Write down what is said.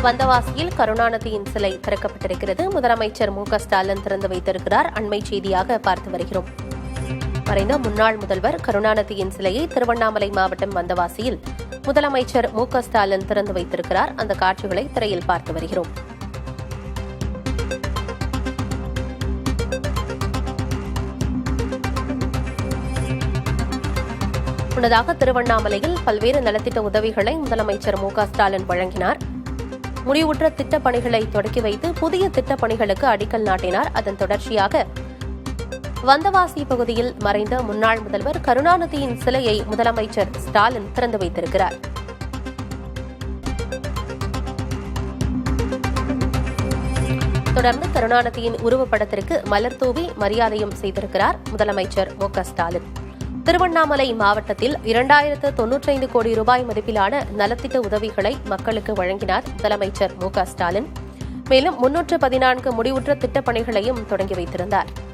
வந்தவாசியில் கருணாநிதியின் சிலை திறக்கப்பட்டிருக்கிறது. முதலமைச்சர் மு.க.ஸ்டாலின் திறந்து வைத்திருக்கிறார். அண்மை செய்தியாக பார்த்து வருகிறோம். மறைந்த முன்னாள் முதல்வர் கருணாநிதியின் சிலையை திருவண்ணாமலை மாவட்டம் வந்தவாசியில் முதலமைச்சர் மு.க.ஸ்டாலின் திறந்து வைத்திருக்கிறார். அந்த காட்சிகளை திரையில் பார்த்து வருகிறோம். முன்னதாக திருவண்ணாமலையில் பல்வேறு நலத்திட்ட உதவிகளை முதலமைச்சர் மு.க.ஸ்டாலின் வழங்கினார். முடிவுற்ற திட்டப் பணிகளை தொடக்கி வைத்து புதிய திட்டப் பணிகளுக்கு அடிக்கல் நாட்டினார். அதன் தொடர்ச்சியாக வந்தவாசி பகுதியில் மறைந்த முன்னாள் முதல்வர் கருணாநிதியின் சிலையை முதலமைச்சர் ஸ்டாலின் திறந்து வைத்திருக்கிறார். தொடர்ந்து கருணாநிதியின் உருவப்படத்திற்கு மலர் தூவி மரியாதையும் செய்திருக்கிறார் முதலமைச்சர் மு.க.ஸ்டாலின். திருவண்ணாமலை மாவட்டத்தில் 2095 கோடி ரூபாய் மதிப்பிலான நலத்திட்ட உதவிகளை மக்களுக்கு வழங்கினார் முதலமைச்சர் மு.க.ஸ்டாலின். மேலும் 314 முடிவுற்ற திட்டப் பணிகளையும் தொடங்கி வைத்திருந்தார்.